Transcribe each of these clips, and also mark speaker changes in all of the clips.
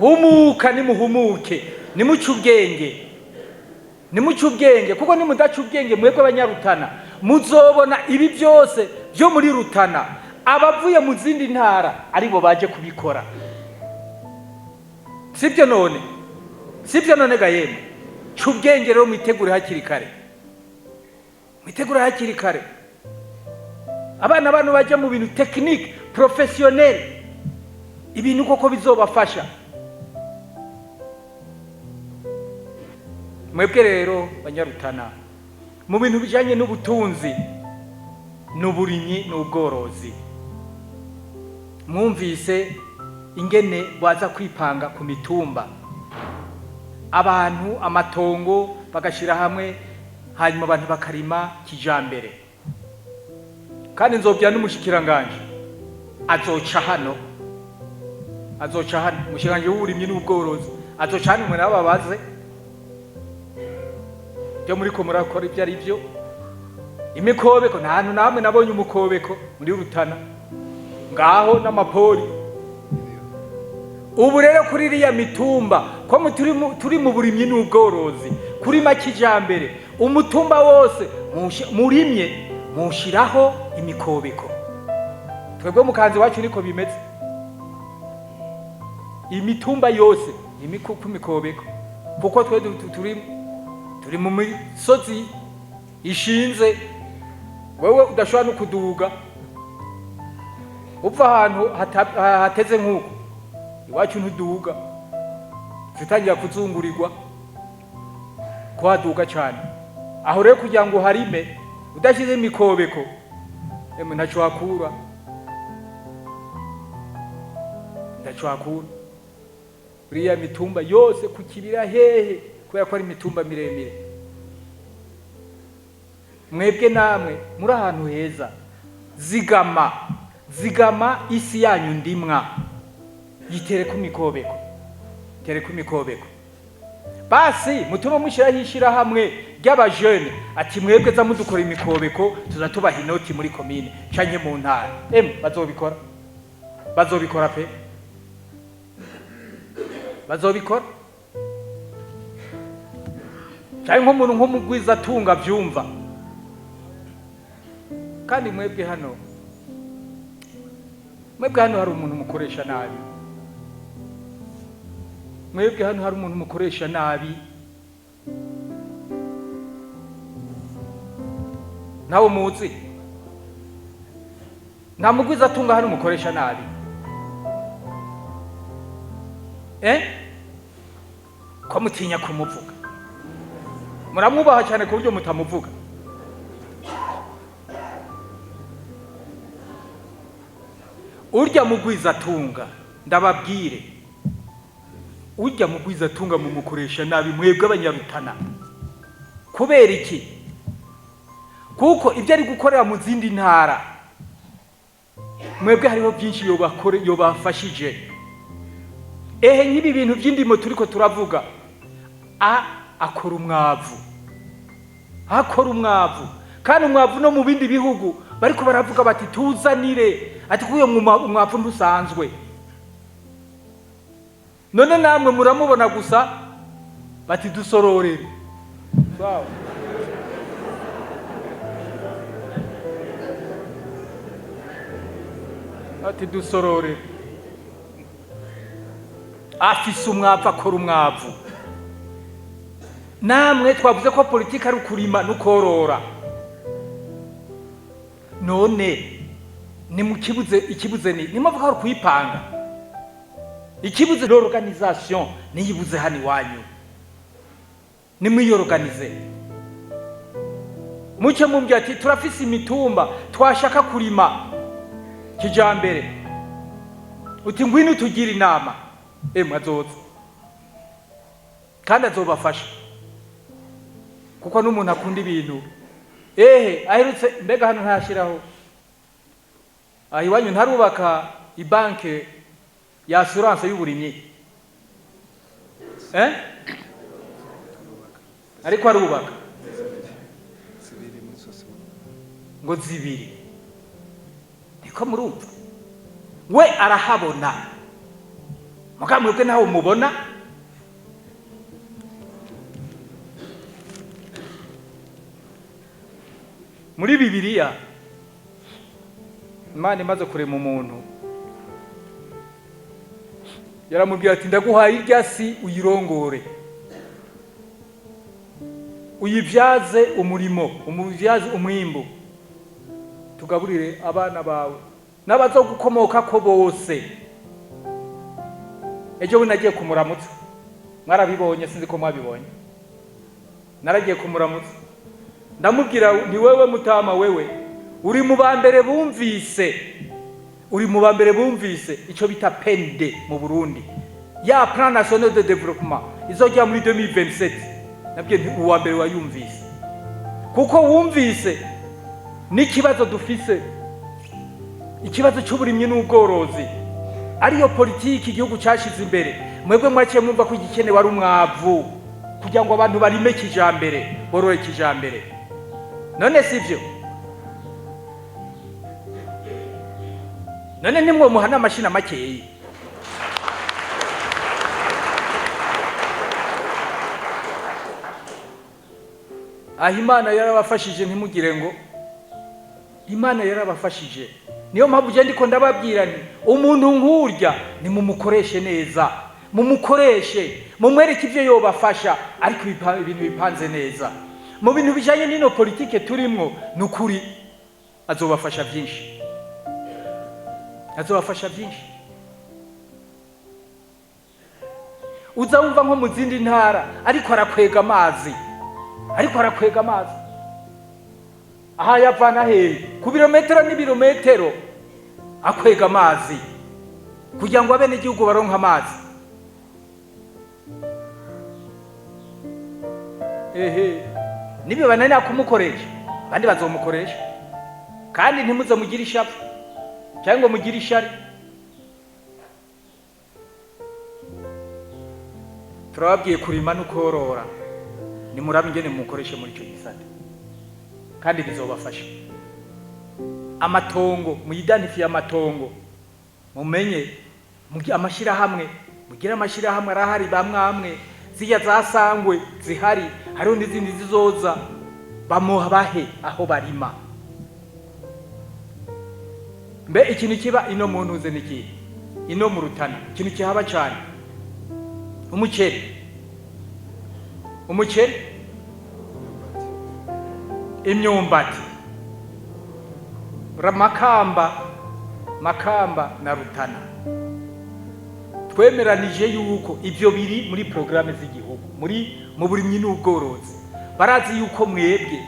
Speaker 1: humuka nimuhumuke nimuce ubwenge kuko nimudaca ubwenge mwebwe Abanyarutana muzobona ibi byose byo muri Rutana abavuye mu zindi ntara aribo baje kubikora. Sibyo none gayeme cy'ubwenge rero mwitegure hakiri kare abana bantu baje mu bintu technique professionnel ibintu koko bizobafasha. Mwebwe rero Banyarutana mu bintu bijanye n'ubutunzi n'uburimyi n'ubworozi mwumvise ingene baza kwipanga ku mitumba abantu amatongo bagashira hamwe hanyuma abantu bakarima kijambere. Kandi nzobya n'umushikiranganje azoca hano umushikiranganje w'uburimyi n'ubworozi azoca hano mwe nababaze byo muri ko murakora ibyo ari byo imikobeko nta hantu namwe nabonye umukobeko muri Rutana ngaho n'amapoli. Ubu rero kuri iriya mitumba ko turi mu burimyi n'ubworozi kuri makijambere umutumba wose murimye mushiraho imikobeko. Twebwe mukanzi wacu niko bimeze imitumba yose imikobeko kuko twe turi mu misozi ishinze wewe udashobora no kuduga upfa ahantu hateze nk'uko iwacu ntuduga tutangira kuzungurirwa kwaduga cyane aho rero kugira ngo harime udashyize imikobeko ntacyo wakura buriya mitumba yose ku kibira hehe kubera ko ari imitumba miremire. Mwebwe namwe muri ahantu heza zigama isi yanyu ndimwa yitere ku mikobeko basi mutuma mushiraho ishirahamwe ry'abajene ati mwebwe za mudukora imikobeko tuzatubaha inoti muri komine canke mu ntara bazobikora pe cyangwa nk'umuntu nk'umugwiza atunga byumva. Kandi mwebwe hano hari umuntu mukoresha nabi nawe muzi nta mugwiza atunga hano mukoresha nabi ko mutinya kumuvuga muramwubaha cyane ku buryo mutamuvuga. Urya mugwiza atunga ndababwire urya mugwiza atunga mu mukoresha nabi mwebwe Abanyarutana kubera iki? Kuko ibyo ari gukorera mu zindi ntara mwebwe hariho byinshi yobafashije. Nk'ibi bintu by'indimo turiko turavuga akora umwavu kandi umwavu no mu bindi bihugu bariko baravuga bati tuzanire ati kuyo umwavu ntusanzwe. None namwe muramubona gusa bati dusororere. Wow. Ati dusororere. Afise umwavu akora umwavu. Namwe twavuze ko politika ari ukurima n'ukorora. None ni ikibuze ni muvuga ko kuyipanga. Ikibuze l'organisation niyibuze hani wanyu. Ni mwiyorganize. Muce mumbye ati turafise imitumba twashaka kurima kijambere. Uti ngwino tugira inama. Mwazoza. Kandi azobafasha. Kuko n'umuntu akunda ibintu. Aherutse mbega hano ntashiraho. Iwanyu ntarubaka ibanke ya assurance y'uburimyi. Ariko arubaka. Ngo zibiri. Niko murumva. We arahabona. mukamwebwe naho mubona. Muri Bibiliya Imana imaze kurema umuntu yaramubwira ati ndaguhaye irya si uyirongore, uyibyaze umurimo, umubyaze umwimbo, tugaburire abana bawe n'abazogukomoka ko bose. Ejo nagiye kumuramutsa, mwarabibonye sinzi ko mwabibonye. Naragiye kumuramutsa ndamubwira ni wewe mutama, wewe uri mu bambere bumvise, uri mu bambere bumvise ico bita PND mu Burundi, ya Plan National de Développement izojya muri 2027. Nabwiye nti uwa mbere wayumvise, kuko wumvise n'ikibazo dufise, ikibazo cy'uburimyi n'ubworozi, ariyo politiki igihugu cyashize imbere. Mwebwe mwaciye mwumva ko igikene wari umwavu kugira ngo abantu barime kijambere, borore kijambere. None sivyo? None nimwe muhana amashina makeyi. Imana yarabafashije, ntimugire ngo Imana yarabafashije. Niyo mpamvu je ndiko ndababwira nti umuntu nkurya ni mumukoreshe neza, mumukoreshe, mumwereke ivyo yobafasha, ariko ibintu bipanze neza. Mu bintu bijanye n'ino politike turimwo nukuri azobafasha byinshi, azobafasha byinshi. Uzawumva nko mu zindi ntara ariko arakwega amazi, ariko arakwega amazi. Aha yavana hehe ku birometero n'ibirometero akwega amazi kugira ngo abene igihugu baronka amazi. Nibi bananira kumukoresha, bandi bazomukoresha, kandi ntimuze mugira ishavu cyangwa mugira ishari. Turababwiye kurima no korora, ni murabe ingene mukoreshe muri cyo gisata, kandi bizobafasha. Amatongo muyidanifiye amatongo, mumenye mugira amashira hamwe, mugira amashira hamwe arahari bamwamwe, zijya zasangwe zihari, hariho n'izindi zizoza, bamuhabahe aho barima. Mbe ikintu kiba ino muntu uze niki ino mu Rutana, ikintu kihaba cyane umuceri, imyumbati, Makamba na Rutana. Twemeranije yuko ibyo biri muri programme z'igihugu, mu burimyi n'ubworozi. Barazi yuko mwebwe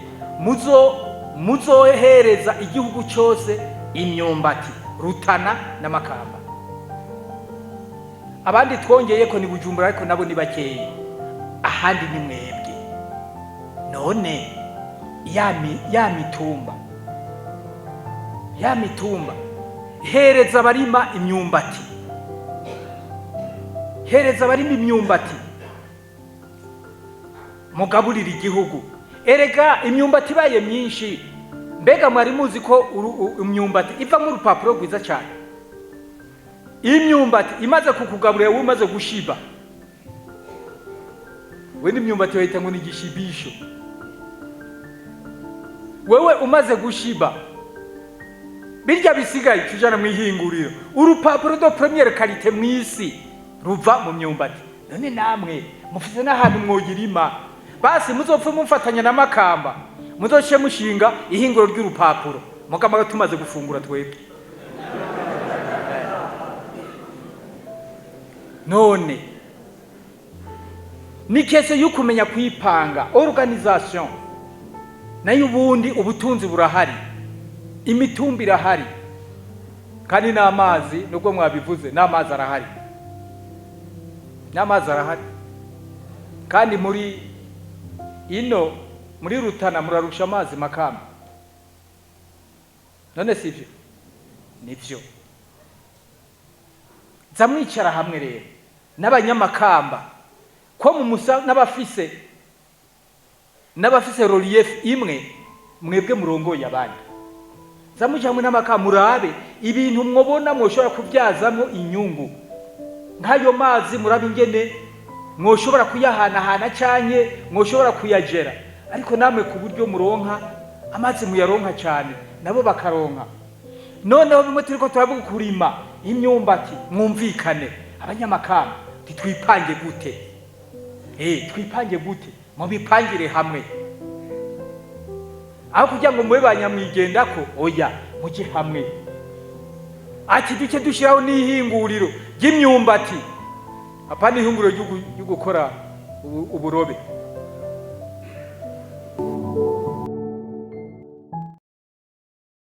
Speaker 1: muzohereza igihugu cyose imyumbati, Rutana na Makamba. Abandi twongeye ko ni Bujumbura, ariko nabo ni bakeyi, ahandi ni mwebwe. None ya mitumba hereza barima imyumbati, hereza barima imyumbati, mugaburira igihugu. Erega imyumbati baye myinshi, mbega mwari muzi ko imyumbati iva mu rupapuro rwiza cyane. Imyumbati imaze kukugaburira umaze gushiba, we n'imyumbati bayita ngo ni igishibisho. Wewe umaze gushiba, birya bisigaye tujana mu ihinguriro, urupapuro de première qualité mwisi ruva mu myumbati. None namwe mufite n'ahantu mwogirima, basi muzopfe mumfatanya na Makamba, muzoshe mushinga ihinguro ry'urupapuro, mugamaga tumaze gufungura twebwe. None ni kese yukumenya kwipanga, organisation. Nayo ubundi ubutunzi burahari, imitumba irahari, kandi n'amazi nubwo mwabivuze, n'amazi arahari, n'amazi arahari. Kandi muri Rutana murarusha amazi Makamba. None sivyo? Nivyo. Zamwicara hamwe rero n'abanyamakamba ko mu musa n'abafise relief imwe, mwebwe murongoye abandi. Zamujamwe n'Amakamba murabe ibintu mwobona mwoshobora kubyazamo inyungu, nk'ayo mazi muraba ingene mwoshobora kuyahanahana canke mwoshobora kuyagera, ariko namwe ku buryo muronka amazi muyaronka cyane nabo bakaronka. Noneho bimwe turiko turavuga kurima imyumbati, mwumvikane abanyamakamba twipange gute? Twipange gute? Mubipangire hamwe, aho kugira ngo mube banyamwigendako, oya muje hamwe. Ati duce dushiraho n'ihinguriro ry'imyumbati, apana ihinguriro ryo gukora uburobe.